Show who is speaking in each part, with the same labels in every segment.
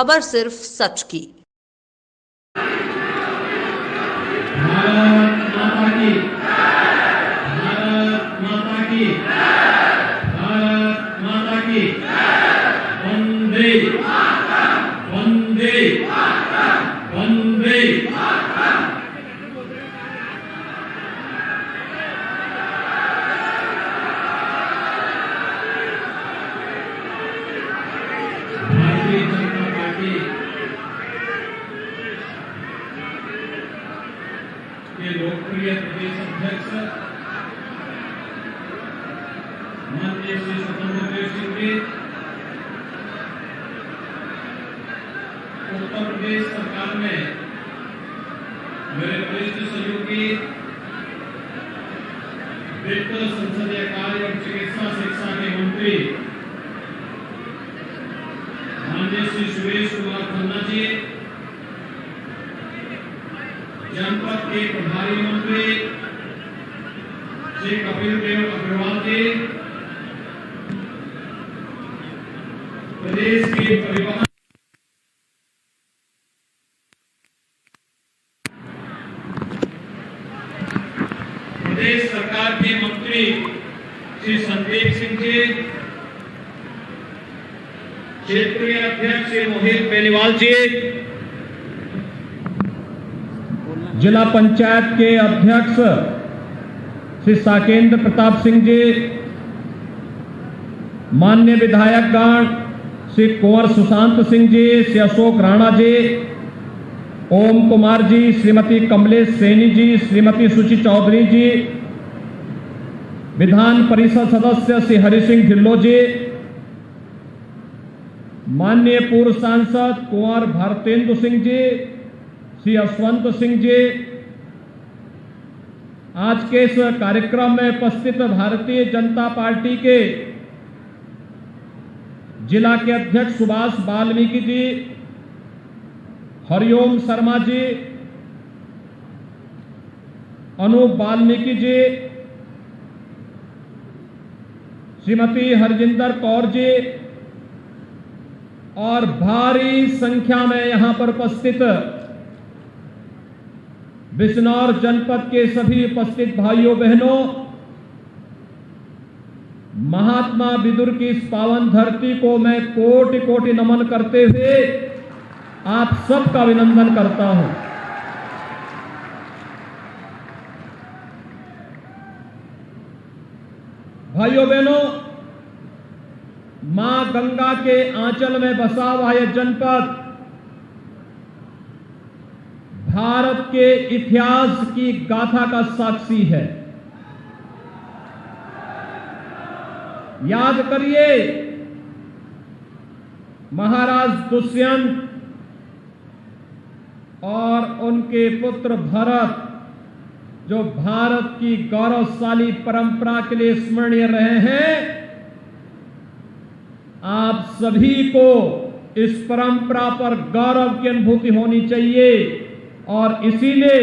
Speaker 1: खबर सिर्फ सच की।
Speaker 2: भारत माता की, भारत माता की, भारत माता की, वंदे वंदे वंदे। भारतीय जनता पार्टी के लोकप्रिय प्रदेश अध्यक्ष माननीय श्री स्वतंत्र देव सिंह जी, उत्तर प्रदेश सरकार में मेरे वरिष्ठ सहयोगी, वित्त, संसदीय कार्य और चिकित्सा शिक्षा के मंत्री माननीय श्री सुरेश कुमार खन्ना जी, जनपद के प्रभारी मंत्री श्री कपिल देव अग्रवाल जी, प्रदेश के परिवहन प्रदेश सरकार के मंत्री श्री संदीप सिंह जी, क्षेत्रीय अध्यक्ष श्री मोहित बेनीवाल जी, जिला पंचायत के अध्यक्ष श्री साकेंद्र प्रताप सिंह जी, माननीय विधायकगण श्री कुंवर सुशांत सिंह जी, श्री अशोक राणा जी, ओम कुमार जी, श्रीमती कमलेश सैनी जी, श्रीमती सुचि चौधरी जी, विधान परिषद सदस्य श्री हरि सिंह ढिल्लो जी, माननीय पूर्व सांसद कुंवर भारतेंदु सिंह जी, श्री यशवंत सिंह जी, आज के इस कार्यक्रम में उपस्थित भारतीय जनता पार्टी के जिला के अध्यक्ष सुभाष वाल्मीकि जी, हरिओम शर्मा जी, अनूप वाल्मीकि जी, श्रीमती हरजिंदर कौर जी और भारी संख्या में यहां पर उपस्थित बिजनौर जनपद के सभी उपस्थित भाइयों बहनों, महात्मा विदुर की इस पावन धरती को मैं कोटि कोटि नमन करते हुए आप सबका अभिनंदन करता हूं। भाइयों बहनों, मां गंगा के आंचल में बसा हुआ यह जनपद भारत के इतिहास की गाथा का साक्षी है। याद करिए, महाराज दुष्यंत और उनके पुत्र भरत जो भारत की गौरवशाली परंपरा के लिए स्मरणीय रहे हैं, आप सभी को इस परंपरा पर गौरव की अनुभूति होनी चाहिए। और इसीलिए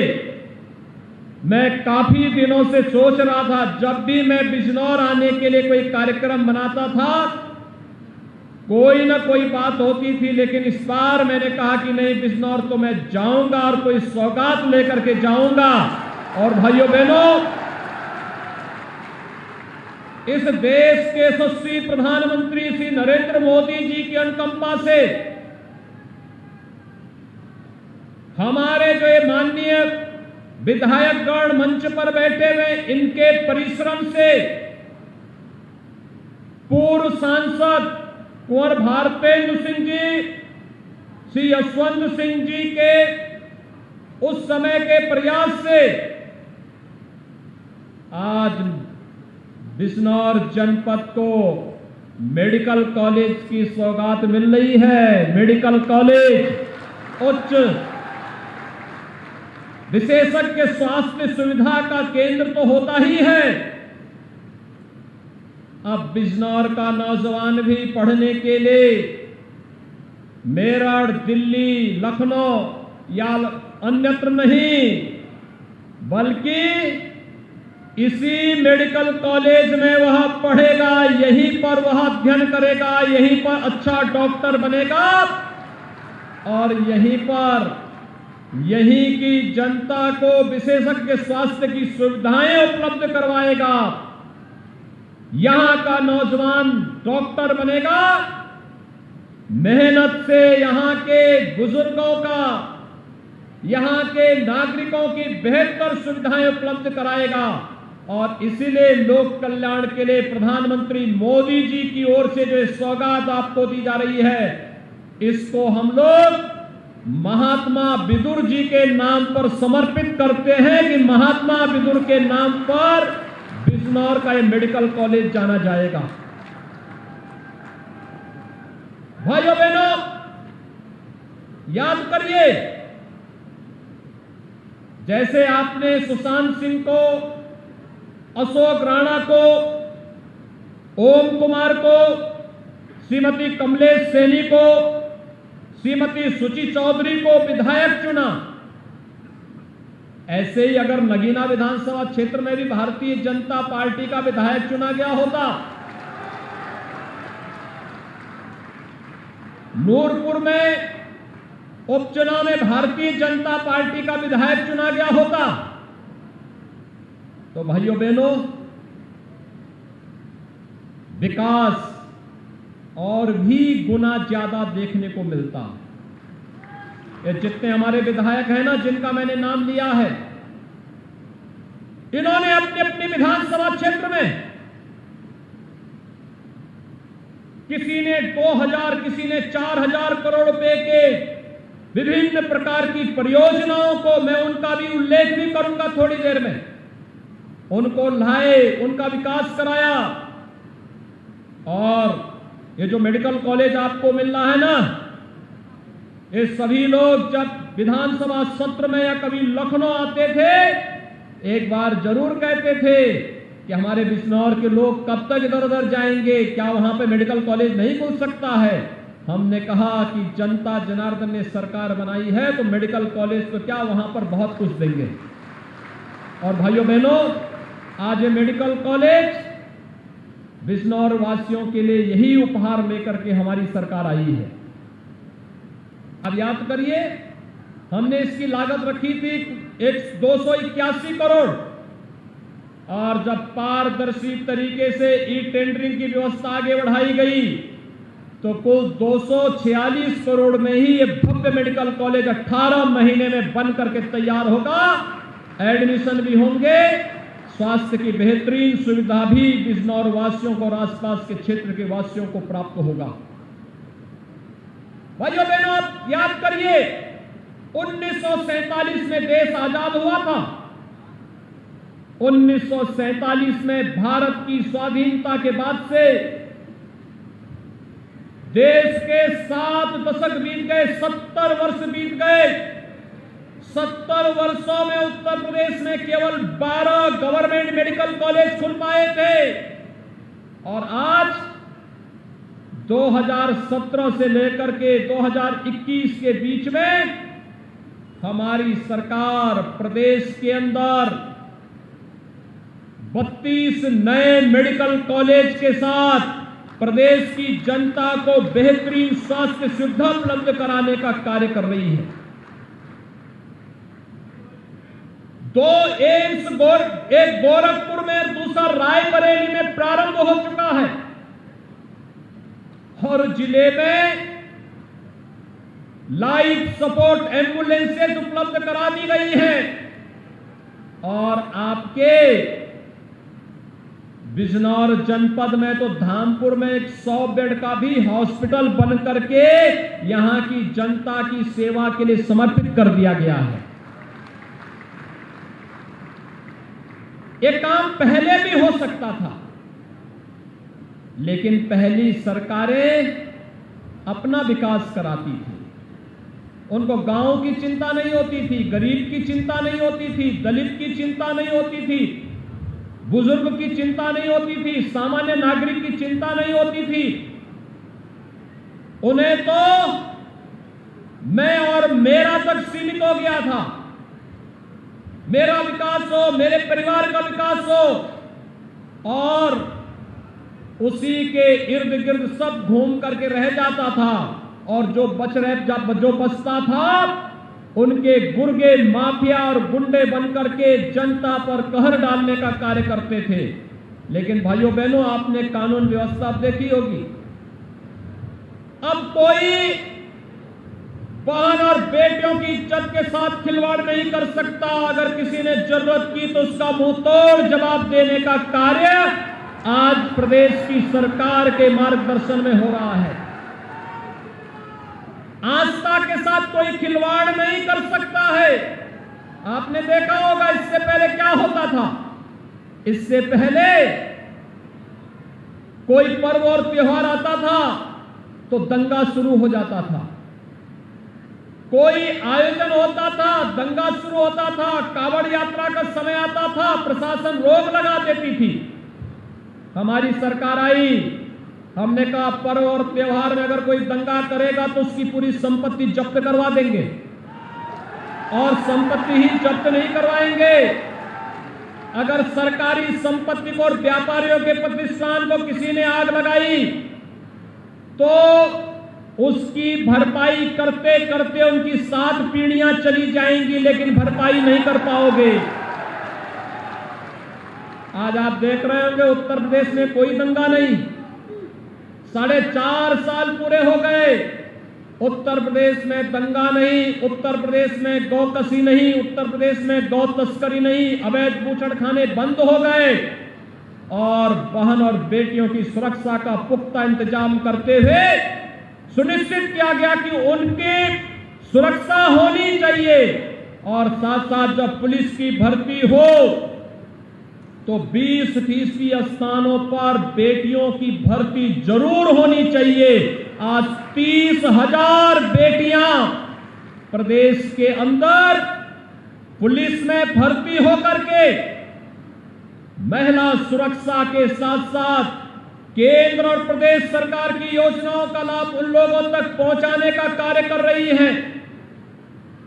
Speaker 2: मैं काफी दिनों से सोच रहा था, जब भी मैं बिजनौर आने के लिए कोई कार्यक्रम बनाता था, कोई ना कोई बात होती थी, लेकिन इस बार मैंने कहा कि नहीं, बिजनौर तो मैं जाऊंगा और कोई सौगात लेकर के जाऊंगा। और भाइयों बहनों, इस देश के यशस्वी प्रधानमंत्री श्री नरेंद्र मोदी जी की अनुकंपा से हमारे जो ये माननीय विधायकगण मंच पर बैठे हुए, इनके परिश्रम से पूर्व सांसद कुंवर भारतेंदु सिंह जी, श्री यशवंत सिंह जी के उस समय के प्रयास से आज बिजनौर जनपद को मेडिकल कॉलेज की सौगात मिल रही है। मेडिकल कॉलेज उच्च विशेषज्ञ स्वास्थ्य सुविधा का केंद्र तो होता ही है, अब बिजनौर का नौजवान भी पढ़ने के लिए मेरठ, दिल्ली, लखनऊ या अन्यत्र नहीं, बल्कि इसी मेडिकल कॉलेज में वह पढ़ेगा, यहीं पर वह अध्ययन करेगा, यहीं पर अच्छा डॉक्टर बनेगा और यहीं की जनता को विशेषज्ञ स्वास्थ्य की सुविधाएं उपलब्ध करवाएगा। यहां का नौजवान डॉक्टर बनेगा, मेहनत से यहां के बुजुर्गों का, यहां के नागरिकों की बेहतर सुविधाएं उपलब्ध कराएगा। और इसीलिए लोक कल्याण के लिए प्रधानमंत्री मोदी जी की ओर से जो सौगात आपको दी जा रही है, इसको हम लोग महात्मा विदुर जी के नाम पर समर्पित करते हैं कि महात्मा विदुर के नाम पर बिजनौर का ये मेडिकल कॉलेज जाना जाएगा। भाइयों बहनों, याद करिए, जैसे आपने सुशांत सिंह को, अशोक राणा को, ओम कुमार को, श्रीमती कमलेश सैनी को, श्रीमती सुची चौधरी को विधायक चुना, ऐसे ही अगर नगीना विधानसभा क्षेत्र में भी भारतीय जनता पार्टी का विधायक चुना गया होता, नूरपुर में उपचुनाव में भारतीय जनता पार्टी का विधायक चुना गया होता, तो भाइयों बहनों, विकास और भी गुना ज्यादा देखने को मिलता। ये जितने हमारे विधायक हैं ना, जिनका मैंने नाम लिया है, इन्होंने अपने अपने विधानसभा क्षेत्र में किसी ने 2000, किसी ने 4000 करोड़ रुपए के विभिन्न प्रकार की परियोजनाओं को, मैं उनका भी उल्लेख भी करूंगा थोड़ी देर में, उनको लाए, उनका विकास कराया। और ये जो मेडिकल कॉलेज आपको मिल रहा है ना, ये सभी लोग जब विधानसभा सत्र में या कभी लखनऊ आते थे, एक बार जरूर कहते थे कि हमारे बिजनौर के लोग कब तक इधर उधर जाएंगे, क्या वहां पे मेडिकल कॉलेज नहीं खुल सकता है। हमने कहा कि जनता जनार्दन ने सरकार बनाई है तो मेडिकल कॉलेज तो क्या, वहां पर बहुत कुछ देंगे। और भाइयों बहनों, आज ये मेडिकल कॉलेज बिजनौर वासियों के लिए यही उपहार लेकर के हमारी सरकार आई है। अब याद करिए, हमने इसकी लागत रखी थी 281 करोड़, और जब पारदर्शी तरीके से ई टेंडरिंग की व्यवस्था आगे बढ़ाई गई तो कुल 246 करोड़ में ही ये भव्य मेडिकल कॉलेज 18 महीने में बन करके तैयार होगा। एडमिशन भी होंगे, स्वास्थ्य की बेहतरीन सुविधा भी बिजनौर वासियों को और आसपास के क्षेत्र के वासियों को प्राप्त होगा। भाइयों बहनों, आप याद करिए, 1947 में देश आजाद हुआ था। 1947 में भारत की स्वाधीनता के बाद से देश के 7 दशक बीत गए, 70 वर्ष बीत गए। 70 वर्षों में उत्तर प्रदेश में केवल 12 गवर्नमेंट मेडिकल कॉलेज खुल पाए थे, और आज 2017 से लेकर के 2021 के बीच में हमारी सरकार प्रदेश के अंदर 32 नए मेडिकल कॉलेज के साथ प्रदेश की जनता को बेहतरीन स्वास्थ्य सुविधा उपलब्ध कराने का कार्य कर रही है। 2 एम्स, एक गोरखपुर में और दूसरा रायबरेली में प्रारंभ हो चुका है। हर जिले में लाइफ सपोर्ट एम्बुलेंसेज उपलब्ध करा दी गई हैं, और आपके बिजनौर जनपद में तो धामपुर में एक 100 बेड का भी हॉस्पिटल बन करके यहां की जनता की सेवा के लिए समर्पित कर दिया गया है। ये काम पहले भी हो सकता था, लेकिन पहली सरकारें अपना विकास कराती थी। उनको गांव की चिंता नहीं होती थी, गरीब की चिंता नहीं होती थी, दलित की चिंता नहीं होती थी, बुजुर्ग की चिंता नहीं होती थी, सामान्य नागरिक की चिंता नहीं होती थी। उन्हें तो मैं और मेरा तक सीमित हो गया था। मेरा विकास हो, मेरे परिवार का विकास हो, और उसी के इर्द गिर्द सब घूम करके रह जाता था। और जो बचता था उनके गुर्गे माफिया और गुंडे बनकर के जनता पर कहर डालने का कार्य करते थे। लेकिन भाइयों बहनों, आपने कानून व्यवस्था देखी होगी। अब कोई बहन और बेटियों की इज्जत के साथ खिलवाड़ नहीं कर सकता। अगर किसी ने जरूरत की तो उसका मुंह तोड़ जवाब देने का कार्य आज प्रदेश की सरकार के मार्गदर्शन में हो रहा है। आस्था के साथ कोई खिलवाड़ नहीं कर सकता है। आपने देखा होगा इससे पहले क्या होता था। इससे पहले कोई पर्व और त्योहार आता था तो दंगा शुरू हो जाता था। कोई आयोजन होता था, दंगा शुरू होता था। कावड़ यात्रा का समय आता था, प्रशासन रोक लगा देती थी। हमारी सरकार आई, हमने कहा पर्व और त्योहार में अगर कोई दंगा करेगा तो उसकी पूरी संपत्ति जब्त करवा देंगे, और संपत्ति ही जब्त नहीं करवाएंगे। अगर सरकारी संपत्ति को और व्यापारियों के प्रतिष्ठान को किसी ने आग लगाई तो उसकी भरपाई करते करते उनकी 7 पीढ़ियां चली जाएंगी, लेकिन भरपाई नहीं कर पाओगे। आज आप देख रहे होंगे उत्तर प्रदेश में कोई दंगा नहीं। 4.5 साल पूरे हो गए, उत्तर प्रदेश में दंगा नहीं, उत्तर प्रदेश में गौकसी नहीं, उत्तर प्रदेश में गौ तस्करी नहीं, अवैध बूचड़खाने बंद हो गए और बहन और बेटियों की सुरक्षा का पुख्ता इंतजाम करते हुए सुनिश्चित किया गया कि उनकी सुरक्षा होनी चाहिए। और साथ साथ जब पुलिस की भर्ती हो तो 20% स्थानों पर बेटियों की भर्ती जरूर होनी चाहिए। आज 30,000 बेटियां प्रदेश के अंदर पुलिस में भर्ती होकर के महिला सुरक्षा के साथ साथ केंद्र और प्रदेश सरकार की योजनाओं का लाभ उन लोगों तक पहुंचाने का कार्य कर रही है।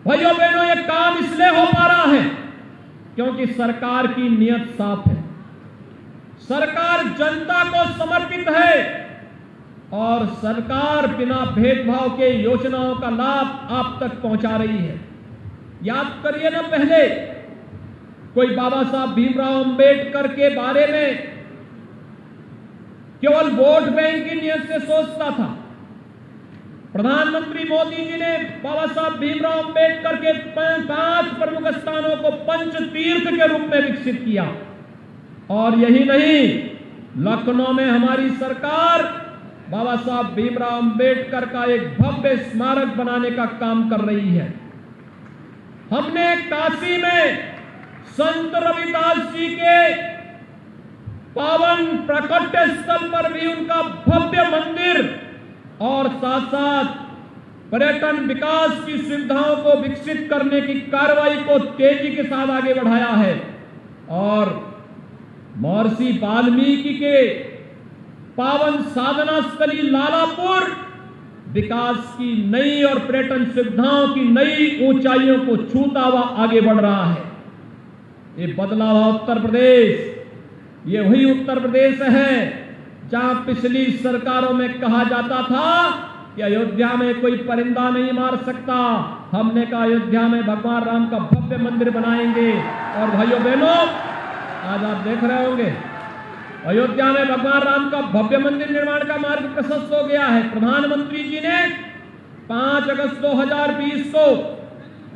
Speaker 2: भाइयों बहनों, यह काम इसलिए हो पा रहा है क्योंकि सरकार की नीयत साफ है। सरकार जनता को समर्पित है और सरकार बिना भेदभाव के योजनाओं का लाभ आप तक पहुंचा रही है। याद करिए ना, पहले कोई बाबा साहब भीमराव अंबेडकर के बारे में केवल वोट बैंक की नियत से सोचता था। प्रधानमंत्री मोदी जी ने बाबा साहब भीमराव अंबेडकर के 5 प्रमुख स्थानों को पंच तीर्थ के रूप में विकसित किया। और यही नहीं, लखनऊ में हमारी सरकार बाबा साहब भीमराव अंबेडकर का एक भव्य स्मारक बनाने का काम कर रही है। हमने काशी में संत रविदास जी के पावन प्राकट्य स्थल पर भी उनका भव्य मंदिर और साथ साथ पर्यटन विकास की सुविधाओं को विकसित करने की कार्रवाई को तेजी के साथ आगे बढ़ाया है। और महर्षि वाल्मीकि के पावन साधना स्थली लालापुर विकास की नई और पर्यटन सुविधाओं की नई ऊंचाइयों को छूता हुआ आगे बढ़ रहा है। ये बदला हुआ उत्तर प्रदेश, ये वही उत्तर प्रदेश है जहां पिछली सरकारों में कहा जाता था कि अयोध्या में कोई परिंदा नहीं मार सकता। हमने कहा अयोध्या में भगवान राम का भव्य मंदिर बनाएंगे। और भाइयों बहनों, आज आप देख रहे होंगे अयोध्या में भगवान राम का भव्य मंदिर निर्माण का मार्ग प्रशस्त हो गया है। प्रधानमंत्री जी ने 5 अगस्त 2020 को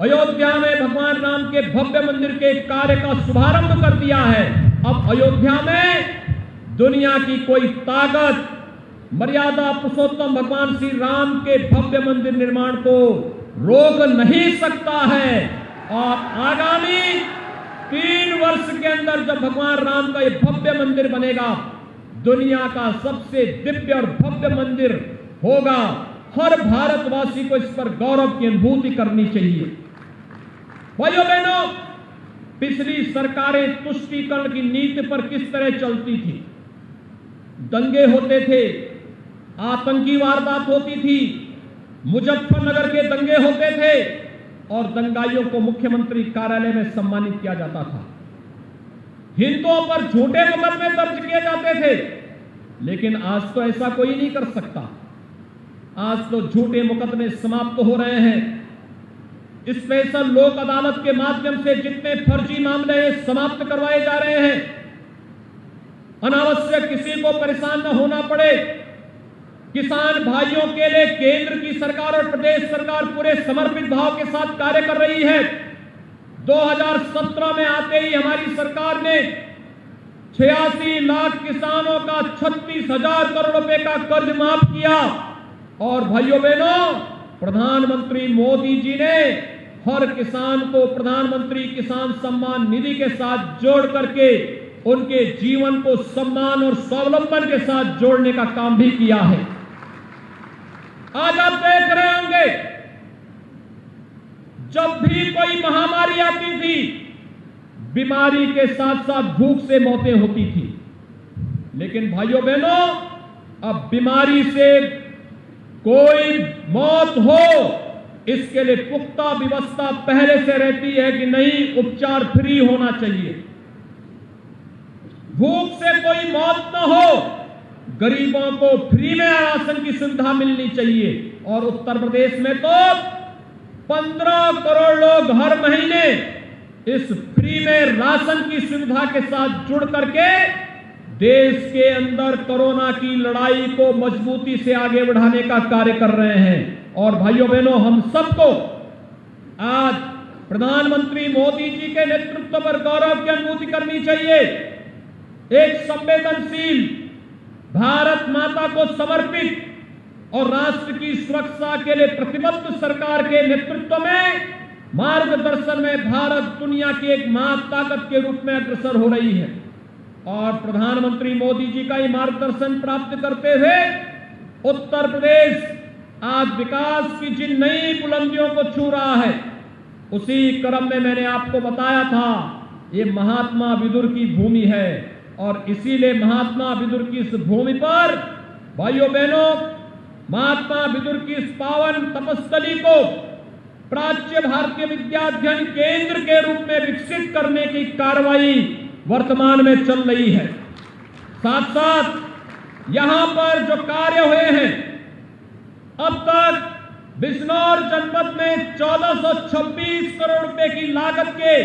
Speaker 2: अयोध्या में भगवान राम के भव्य मंदिर के कार्य का शुभारंभ कर दिया है। अब अयोध्या में दुनिया की कोई ताकत मर्यादा पुरुषोत्तम भगवान श्री राम के भव्य मंदिर निर्माण को रोक नहीं सकता है। और आगामी 3 वर्ष के अंदर जब भगवान राम का ये भव्य मंदिर बनेगा, दुनिया का सबसे दिव्य और भव्य मंदिर होगा। हर भारतवासी को इस पर गौरव की अनुभूति करनी चाहिए। भाइयों बहनों, पिछली सरकारें तुष्टीकरण की नीति पर किस तरह चलती थी। दंगे होते थे, आतंकी वारदात होती थी, मुजफ्फरनगर के दंगे होते थे और दंगाइयों को मुख्यमंत्री कार्यालय में सम्मानित किया जाता था। हिंदुओं पर झूठे मुकदमे दर्ज किए जाते थे, लेकिन आज तो ऐसा कोई नहीं कर सकता। आज तो झूठे मुकदमे समाप्त हो रहे हैं। स्पेशल लोक अदालत के माध्यम से जितने फर्जी मामले समाप्त करवाए जा रहे हैं, अनावश्यक किसी को परेशान न होना पड़े। किसान भाइयों के लिए केंद्र की सरकार और प्रदेश सरकार पूरे समर्पित भाव के साथ कार्य कर रही है। 2017 में आते ही हमारी सरकार ने 86 लाख किसानों का 36,000 करोड़ रुपए का कर्ज माफ किया। और भाइयों बहनों, प्रधानमंत्री मोदी जी ने हर किसान को प्रधानमंत्री किसान सम्मान निधि के साथ जोड़ करके उनके जीवन को सम्मान और स्वावलंबन के साथ जोड़ने का काम भी किया है। आज आप देख रहे होंगे, जब भी कोई महामारी आती थी, बीमारी के साथ साथ भूख से मौतें होती थी। लेकिन भाइयों बहनों, अब बीमारी से कोई मौत हो, इसके लिए पुख्ता व्यवस्था पहले से रहती है कि नहीं, उपचार फ्री होना चाहिए। भूख से कोई मौत न हो, गरीबों को फ्री में राशन की सुविधा मिलनी चाहिए। और उत्तर प्रदेश में तो 15 करोड़ लोग हर महीने इस फ्री में राशन की सुविधा के साथ जुड़ करके देश के अंदर कोरोना की लड़ाई को मजबूती से आगे बढ़ाने का कार्य कर रहे हैं। और भाइयों बहनों, हम सबको आज प्रधानमंत्री मोदी जी के नेतृत्व पर गौरव की अनुभूति करनी चाहिए। एक संवेदनशील, भारत माता को समर्पित और राष्ट्र की सुरक्षा के लिए प्रतिबद्ध सरकार के नेतृत्व में, मार्गदर्शन में भारत दुनिया की एक महाताकत के रूप में अग्रसर हो रही है। और प्रधानमंत्री मोदी जी का ये मार्गदर्शन प्राप्त करते हुए उत्तर प्रदेश आज विकास की जिन नई बुलंदियों को छू रहा है, उसी क्रम में मैंने आपको बताया था, ये महात्मा विदुर की भूमि है। और इसीलिए महात्मा विदुर की इस भूमि पर भाइयों बहनों, महात्मा विदुर की इस पावन तपस्थली को प्राच्य भारतीय विद्या अध्ययन केंद्र के रूप में विकसित करने की कार्रवाई वर्तमान में चल रही है। साथ साथ यहां पर जो कार्य हुए हैं, अब तक बिजनौर जनपद में 1426 करोड़ रुपए की लागत के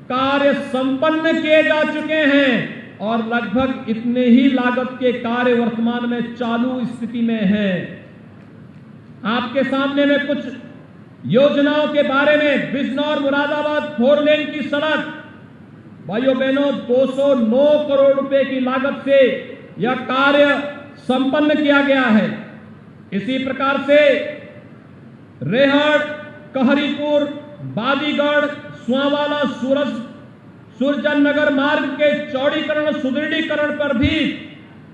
Speaker 2: कार्य संपन्न किए जा चुके हैं। और लगभग इतने ही लागत के कार्य वर्तमान में चालू स्थिति में हैं। आपके सामने में कुछ योजनाओं के बारे में, बिजनौर मुरादाबाद 4 लेन की सड़क, भाइयों बहनों, 209 करोड़ रुपए की लागत से यह कार्य संपन्न किया गया है। इसी प्रकार से रेहड़, कहरीपुर, बाजीगढ़, सुआंवाला, सुरजन नगर मार्ग के चौड़ीकरण सुदृढ़ीकरण पर भी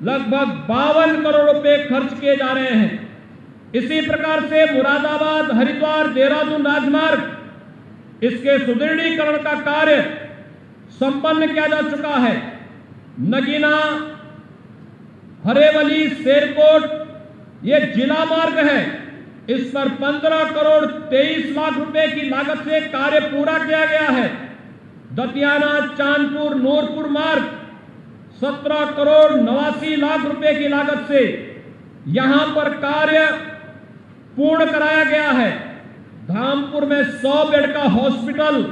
Speaker 2: लगभग 52 करोड़ रुपए खर्च किए जा रहे हैं। इसी प्रकार से मुरादाबाद, हरिद्वार, देहरादून राजमार्ग, इसके सुदृढ़ीकरण का कार्य संपन्न किया जा चुका है। नगीना, हरेवली, शेरकोट, ये जिला मार्ग है, इस पर 15 करोड़ 23 लाख रुपए की लागत से कार्य पूरा किया गया है। दतियाना, चांदपुर, नूरपुर मार्ग 17 करोड़ 89 लाख रुपए की लागत से यहां पर कार्य पूर्ण कराया गया है। धामपुर में 100 बेड का हॉस्पिटल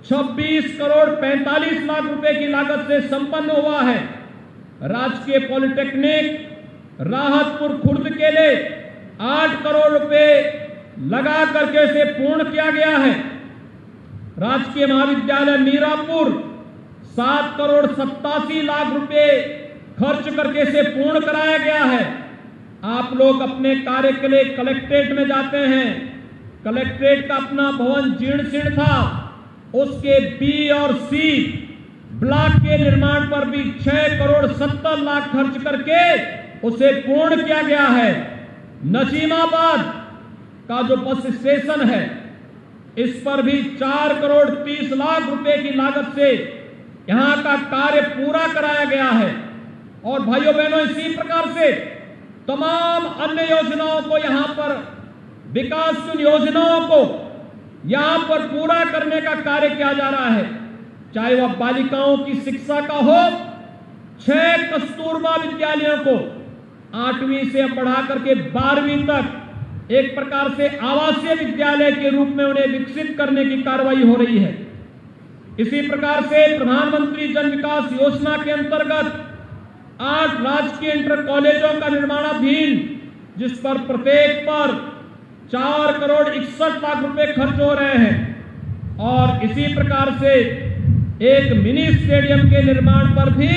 Speaker 2: 26 करोड़ 45 लाख रुपए की लागत से संपन्न हुआ है। राजकीय पॉलिटेक्निक राहतपुर खुर्द के लिए 8 करोड़ रुपए लगा करके इसे पूर्ण किया गया है। राजकीय महाविद्यालय मीरापुर 7 करोड़ 87 लाख रुपए खर्च करके इसे पूर्ण कराया गया है। आप लोग अपने कार्य के लिए कलेक्ट्रेट में जाते हैं, कलेक्ट्रेट का अपना भवन जीर्ण शीर्ण था, उसके बी और सी ब्लॉक के निर्माण पर भी 6 करोड़ 70 लाख खर्च करके उसे पूर्ण किया गया है। नजीमाबाद का जो बस स्टेशन है, इस पर भी 4 करोड़ 30 लाख रुपए की लागत से यहां का कार्य पूरा कराया गया है। और भाइयों बहनों, इसी प्रकार से तमाम अन्य योजनाओं को यहां पर, विकास की योजनाओं को यहां पर पूरा करने का कार्य किया जा रहा है। चाहे वह बालिकाओं की शिक्षा का हो, 6 कस्तूरबा विद्यालयों को 8वीं से बढ़ा करके 12वीं तक एक प्रकार से आवासीय विद्यालय के रूप में उन्हें विकसित करने की कार्रवाई हो रही है। इसी प्रकार से प्रधानमंत्री जन विकास योजना के अंतर्गत 8 राजकीय इंटर कॉलेजों का निर्माणाधीन, जिस पर प्रत्येक पर 4 करोड़ 61 लाख रुपए खर्च हो रहे हैं। और इसी प्रकार से एक मिनी स्टेडियम के निर्माण पर भी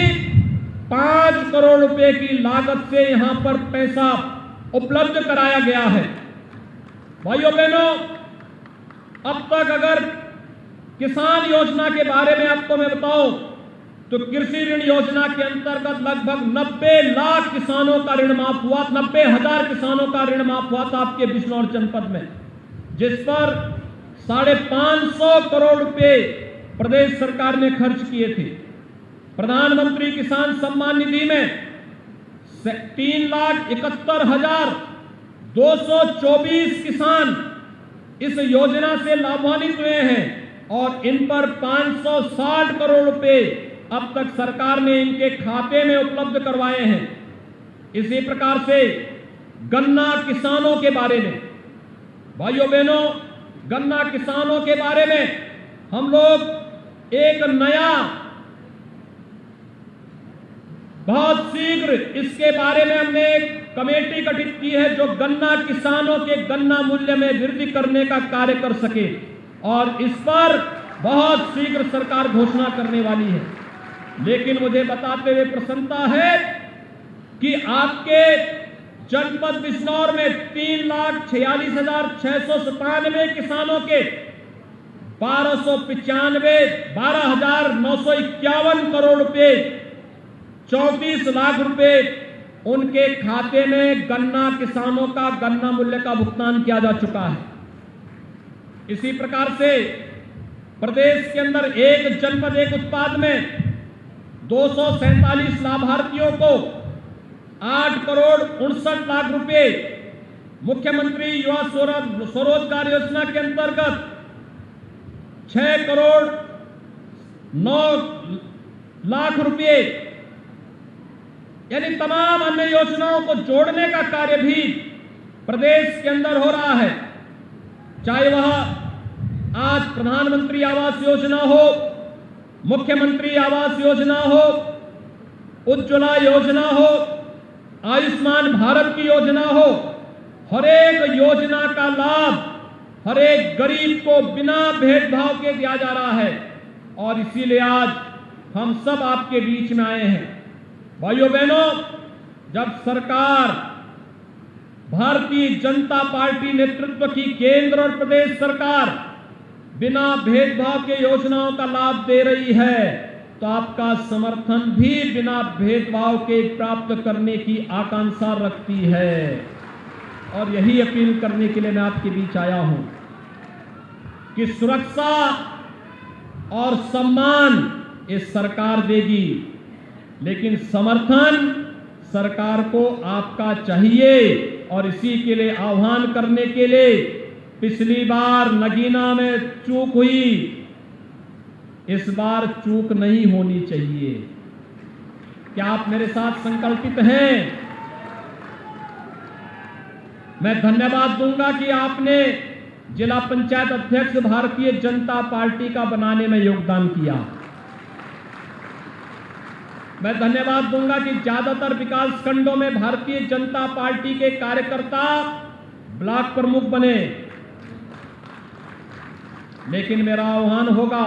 Speaker 2: 5 करोड़ रुपए की लागत से यहां पर पैसा उपलब्ध कराया गया है। भाइयों बहनों, अब तक अगर किसान योजना के बारे में आपको मैं बताऊं तो कृषि ऋण योजना के अंतर्गत लगभग 90 लाख किसानों का ऋण माफ हुआ, 90,000 किसानों का ऋण माफ हुआ था आपके बिजनौर जनपद में, जिस पर 550 करोड़ रुपए प्रदेश सरकार ने खर्च किए थे। प्रधानमंत्री किसान सम्मान निधि में 3,71,224 किसान इस योजना से लाभान्वित हुए हैं और इन पर 560 करोड़ रुपए अब तक सरकार ने इनके खाते में उपलब्ध करवाए हैं। इसी प्रकार से गन्ना किसानों के बारे में, भाइयों बहनों, गन्ना किसानों के बारे में हम लोग एक नया, बहुत शीघ्र इसके बारे में हमने एक कमेटी गठित की है जो गन्ना किसानों के गन्ना मूल्य में वृद्धि करने का कार्य कर सके, और इस पर बहुत शीघ्र सरकार घोषणा करने वाली है। लेकिन मुझे बताते हुए प्रसन्नता है कि आपके जनपद बिजनौर में 3,46,697 किसानों के 12,951 करोड़ रुपए, 34 लाख रुपए उनके खाते में गन्ना किसानों का गन्ना मूल्य का भुगतान किया जा चुका है। इसी प्रकार से प्रदेश के अंदर एक जनपद एक उत्पाद में 247 लाभार्थियों को 8 करोड़ 59 लाख रुपए मुख्यमंत्री युवा स्वरोजगार योजना के अंतर्गत 6 करोड़ 9 लाख रुपए, यानी तमाम अन्य योजनाओं को जोड़ने का कार्य भी प्रदेश के अंदर हो रहा है। चाहे वह आज प्रधानमंत्री आवास योजना हो, मुख्यमंत्री आवास योजना हो, उज्ज्वला योजना हो, आयुष्मान भारत की योजना हो, हर एक योजना का लाभ हर एक गरीब को बिना भेदभाव के दिया जा रहा है। और इसीलिए आज हम सब आपके बीच में आए हैं। भाइयों बहनों, जब सरकार, भारतीय जनता पार्टी नेतृत्व की केंद्र और प्रदेश सरकार बिना भेदभाव के योजनाओं का लाभ दे रही है, तो आपका समर्थन भी बिना भेदभाव के प्राप्त करने की आकांक्षा रखती है। और यही अपील करने के लिए मैं आपके बीच आया हूं कि सुरक्षा और सम्मान ये सरकार देगी, लेकिन समर्थन सरकार को आपका चाहिए। और इसी के लिए आह्वान करने के लिए, पिछली बार नगीना में चूक हुई, इस बार चूक नहीं होनी चाहिए। क्या आप मेरे साथ संकल्पित हैं? मैं धन्यवाद दूंगा कि आपने जिला पंचायत अध्यक्ष भारतीय जनता पार्टी का बनाने में योगदान किया। मैं धन्यवाद दूंगा कि ज्यादातर विकास खंडों में भारतीय जनता पार्टी के कार्यकर्ता ब्लॉक प्रमुख बने। लेकिन मेरा आह्वान होगा,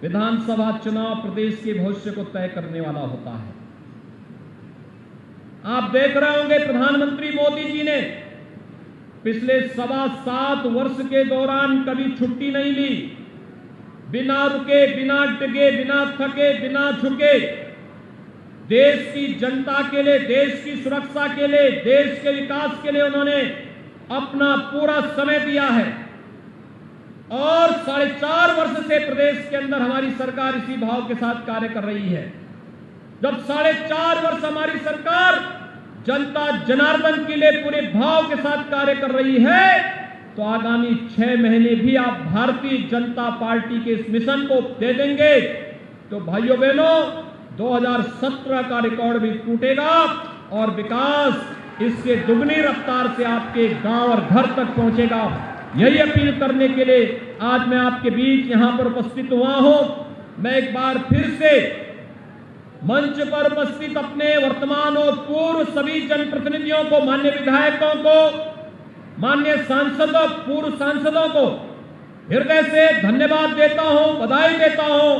Speaker 2: विधानसभा चुनाव प्रदेश के भविष्य को तय करने वाला होता है। आप देख रहे होंगे प्रधानमंत्री मोदी जी ने पिछले 7.25 वर्ष के दौरान कभी छुट्टी नहीं ली। बिना रुके, बिना डिगे, बिना थके, बिना झुके देश की जनता के लिए, देश की सुरक्षा के लिए, देश के विकास के लिए उन्होंने अपना पूरा समय दिया है। और 4.5 वर्ष से प्रदेश के अंदर हमारी सरकार इसी भाव के साथ कार्य कर रही है। जब 4.5 वर्ष हमारी सरकार जनता जनार्दन के लिए पूरे भाव के साथ कार्य कर रही है, तो आगामी 6 महीने भी आप भारतीय जनता पार्टी के इस मिशन को दे देंगे तो भाइयों बहनों 2017 का रिकॉर्ड भी टूटेगा और विकास इससे दुगनी रफ्तार से आपके गांव और घर तक पहुंचेगा। यही अपील करने के लिए आज मैं आपके बीच यहां पर उपस्थित हुआ हूं। मैं एक बार फिर से मंच पर उपस्थित अपने वर्तमान और पूर्व सभी जनप्रतिनिधियों को, माननीय विधायकों को, माननीय सांसदों, पूर्व सांसदों को हृदय से धन्यवाद देता हूं, बधाई देता हूं।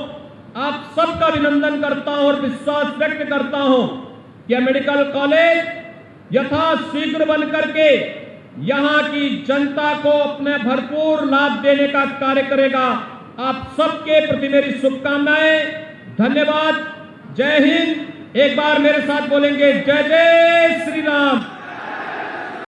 Speaker 2: आप सबका अभिनंदन करता हूं और विश्वास व्यक्त करता हूं कि मेडिकल कॉलेज यथाशीघ्र बन करके यहां की जनता को अपने भरपूर लाभ देने का कार्य करेगा। आप सबके प्रति मेरी शुभकामनाएं, धन्यवाद। जय हिंद। एक बार मेरे साथ बोलेंगे, जय जय श्री राम।